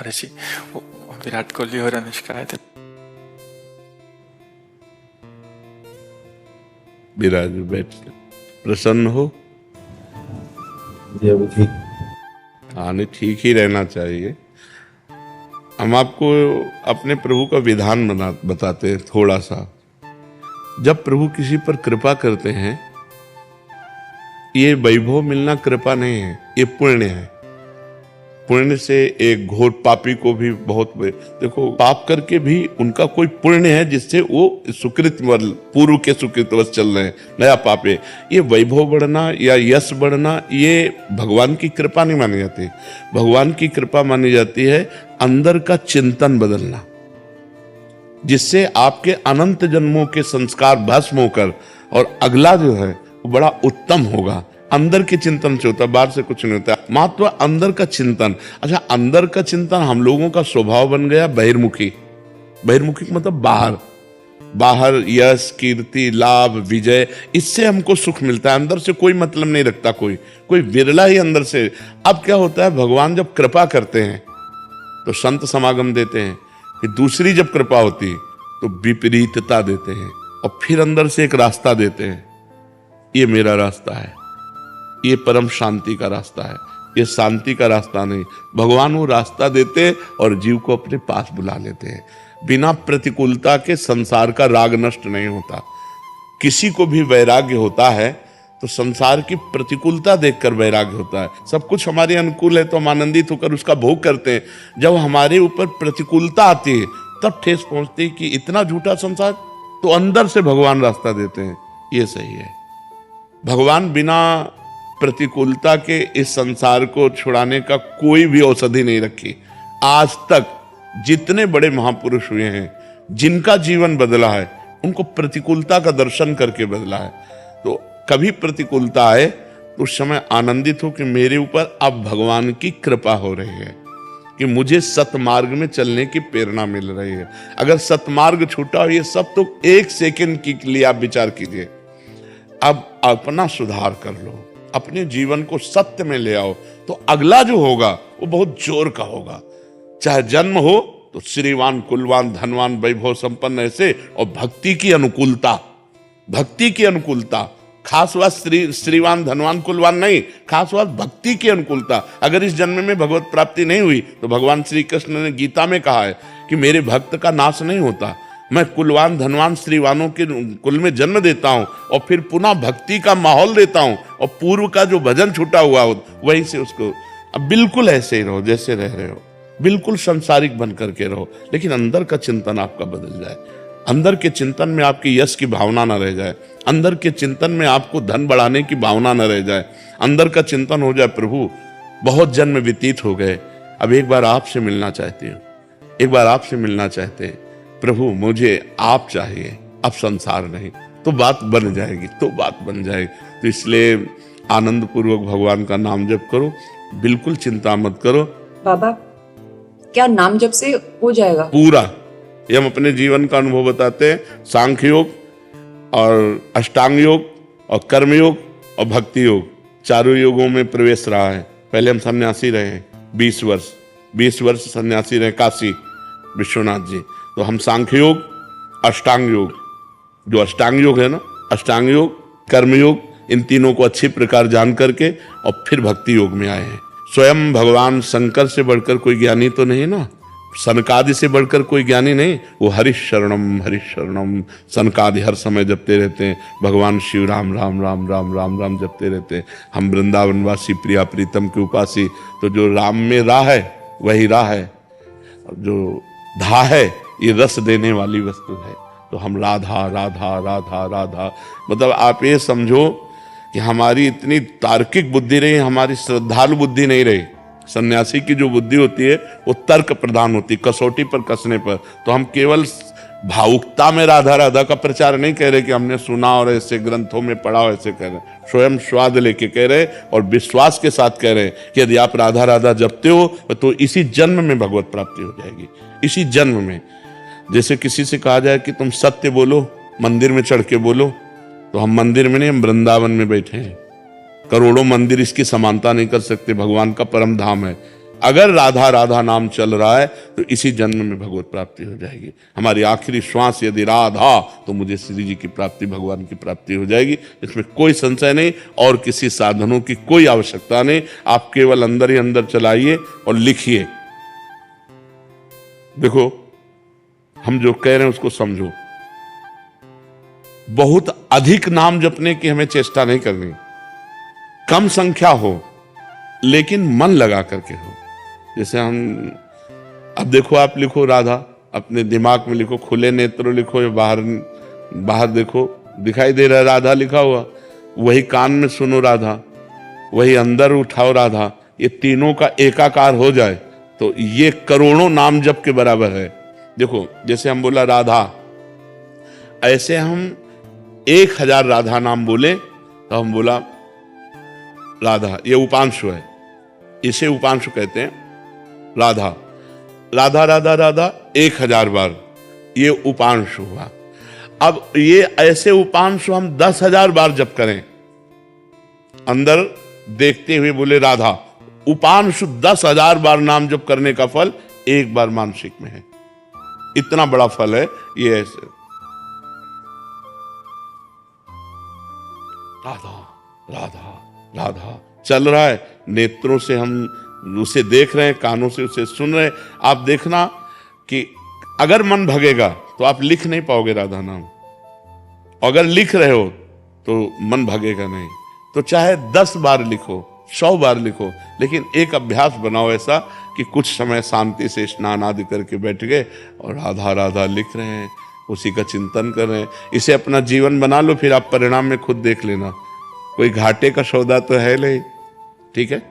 ऋषि, वो विराट कोहली और अनुष्का आए थे। विराज बैठ प्रसन्न हो। ठीक। हाँ, नहीं, ठीक ही रहना चाहिए। हम आपको अपने प्रभु का विधान बताते हैं थोड़ा सा। जब प्रभु किसी पर कृपा करते हैं, ये वैभव मिलना कृपा नहीं है, ये पुण्य है। पुण्य से एक घोर पापी को भी बहुत, देखो, पाप करके भी उनका कोई पुण्य है जिससे वो सुकृत पूर्व के सुकृतवश चल रहे हैं, नया पाप है। ये वैभव बढ़ना या यश बढ़ना, ये भगवान की कृपा नहीं मानी जाती। भगवान की कृपा मानी जाती है अंदर का चिंतन बदलना, जिससे आपके अनंत जन्मों के संस्कार भस्म होकर और अगला जो है वो बड़ा उत्तम होगा। अंदर के चिंतन से होता है, बाहर से कुछ नहीं होता। महत्व अंदर का चिंतन। अच्छा, अंदर का चिंतन हम लोगों का स्वभाव बन गया बहिर्मुखी। बहिर्मुखी मतलब बाहर, बाहर यश, कीर्ति, लाभ, विजय, इससे हमको सुख मिलता है। अंदर से कोई मतलब नहीं रखता कोई विरला ही अंदर से। अब क्या होता है, भगवान जब कृपा करते हैं तो संत समागम देते हैं, फिर दूसरी जब कृपा होती तो विपरीतता देते हैं, और फिर अंदर से एक रास्ता देते हैं। ये मेरा रास्ता है, ये परम शांति का रास्ता है, ये शांति का रास्ता नहीं। भगवान वो रास्ता देते और जीव को अपने पास बुला लेते हैं। बिना प्रतिकूलता के संसार का राग नष्ट नहीं होता। किसी को भी वैराग्य होता है तो संसार की प्रतिकूलता देखकर वैराग्य होता है। सब कुछ हमारे अनुकूल है तो हम आनंदित होकर उसका भोग करते हैं। जब हमारे ऊपर प्रतिकूलता आती है तब ठेस पहुंचती है कि इतना झूठा संसार, तो अंदर से भगवान रास्ता देते हैं, ये सही है। भगवान बिना प्रतिकूलता के इस संसार को छुड़ाने का कोई भी औषधि नहीं रखी। आज तक जितने बड़े महापुरुष हुए हैं, जिनका जीवन बदला है, उनको प्रतिकूलता का दर्शन करके बदला है। तो कभी प्रतिकूलता आए तो उस समय आनंदित हो कि मेरे ऊपर अब भगवान की कृपा हो रही है, कि मुझे सतमार्ग में चलने की प्रेरणा मिल रही है। अगर सतमार्ग छूटा हो, ये सब तो एक सेकंड के लिए आप विचार कीजिए। अब अपना सुधार कर लो, अपने जीवन को सत्य में ले आओ, तो अगला जो होगा वो बहुत जोर का होगा। चाहे जन्म हो तो श्रीवान, कुलवान, धनवान, वैभव संपन्न ऐसे, और भक्ति की अनुकूलता, भक्ति की अनुकूलता। खास बात श्रीवान, धनवान, कुलवान नहीं, खास बात भक्ति की अनुकूलता। अगर इस जन्म में भगवत प्राप्ति नहीं हुई तो भगवान श्री कृष्ण ने गीता में कहा है कि मेरे भक्त का नाश नहीं होता। मैं कुलवान, धनवान, श्रीवानों के कुल में जन्म देता हूं और फिर पुनः भक्ति का माहौल देता हूं, और पूर्व का जो भजन छूटा हुआ हो वहीं से उसको। अब बिल्कुल ऐसे ही रहो जैसे रह रहे हो, बिल्कुल संसारिक बन करके रहो, लेकिन अंदर का चिंतन आपका बदल जाए। अंदर के चिंतन में आपकी यश की भावना न रह जाए, अंदर के चिंतन में आपको धन बढ़ाने की भावना न रह जाए। अंदर का चिंतन हो जाए, प्रभु बहुत जन्म व्यतीत हो गए, अब एक बार आपसे मिलना चाहती हूँ, एक बार आपसे मिलना चाहते हैं प्रभु, मुझे आप चाहिए, अब संसार नहीं। तो बात बन जाएगी, तो बात बन जाएगी। तो इसलिए आनंद पूर्वक भगवान का नाम जप करो, बिल्कुल चिंता मत करो। बाबा, क्या नाम जप से हो जाएगा पूरा? ये हम अपने जीवन का अनुभव बताते हैं। सांख्य योग और अष्टांग योग और कर्म योग और भक्ति योग, चारों योगों में प्रवेश रहा है। पहले हम सन्यासी रहे हैं 20 वर्ष सन्यासी रहे काशी विश्वनाथ जी। तो हम सांख्य योग, अष्टांग योग, जो अष्टांग योग है ना, अष्टांग योग, कर्म योग, इन तीनों को अच्छी प्रकार जान करके और फिर भक्ति योग में आए हैं। स्वयं भगवान शंकर से बढ़कर कोई ज्ञानी तो नहीं ना, सनकादि से बढ़कर कोई ज्ञानी नहीं। वो हरिशरणम हरिशरणम सनकादि हर समय जपते रहते हैं। भगवान शिव राम राम राम राम राम राम जपते रहते हैं। हम वृंदावनवासी प्रिया प्रीतम के उपासी, तो जो राम में राह है वही राह है, जो धा है ये रस देने वाली वस्तु है। तो हम राधा राधा राधा राधा, मतलब आप ये समझो कि हमारी इतनी तार्किक बुद्धि रही, हमारी श्रद्धालु बुद्धि नहीं रही। सन्यासी की जो बुद्धि होती है वो तर्क प्रधान होती, कसौटी पर कसने पर। तो हम केवल भावुकता में राधा राधा का प्रचार नहीं कह रहे कि हमने सुना और ऐसे ग्रंथों में पढ़ा, ऐसे कह रहे, स्वयं स्वाद लेके कह रहे और विश्वास के साथ कह रहे कि यदि आप राधा राधा जपते हो तो इसी जन्म में भगवत प्राप्ति हो जाएगी, इसी जन्म में। जैसे किसी से कहा जाए कि तुम सत्य बोलो, मंदिर में चढ़ के बोलो, तो हम मंदिर में नहीं, हम वृंदावन में बैठे हैं। करोड़ों मंदिर इसकी समानता नहीं कर सकते, भगवान का परम धाम है। अगर राधा राधा नाम चल रहा है तो इसी जन्म में भगवत प्राप्ति हो जाएगी। हमारी आखिरी श्वास यदि राधा, तो मुझे श्री जी की प्राप्ति, भगवान की प्राप्ति हो जाएगी। इसमें कोई संशय नहीं और किसी साधनों की कोई आवश्यकता नहीं। आप केवल अंदर ही अंदर चलाइए और लिखिए। देखो, हम जो कह रहे हैं उसको समझो। बहुत अधिक नाम जपने की हमें चेष्टा नहीं करनी, कम संख्या हो लेकिन मन लगा करके हो। जैसे हम, अब देखो, आप लिखो राधा, अपने दिमाग में लिखो, खुले नेत्र लिखो या बाहर देखो, दिखाई दे रहा है राधा लिखा हुआ, वही कान में सुनो राधा, वही अंदर उठाओ राधा, ये तीनों का एकाकार हो जाए तो ये करोड़ों नाम जप के बराबर है। देखो, जैसे हम बोला राधा, ऐसे हम 1000 राधा नाम बोले तो हम बोला राधा, ये उपांशु है, इसे उपांशु कहते हैं। राधा राधा राधा राधा 1000 बार, ये उपांशु हुआ। अब ये ऐसे उपांशु हम 10,000 बार जप करें, अंदर देखते हुए बोले राधा, उपांशु 10,000 बार नाम जप करने का फल एक बार मानसिक में है। इतना बड़ा फल है ये। ऐसे राधा राधा राधा चल रहा है, नेत्रों से हम उसे देख रहे हैं, कानों से उसे सुन रहे हैं। आप देखना कि अगर मन भगेगा तो आप लिख नहीं पाओगे राधा नाम, अगर लिख रहे हो तो मन भगेगा नहीं। तो चाहे 10 बार लिखो, 100 बार लिखो, लेकिन एक अभ्यास बनाओ ऐसा कि कुछ समय शांति से स्नान आदि करके बैठ गए और राधा राधा लिख रहे हैं, उसी का चिंतन कर रहे हैं। इसे अपना जीवन बना लो, फिर आप परिणाम में खुद देख लेना। कोई घाटे का सौदा तो है नहीं, ठीक है।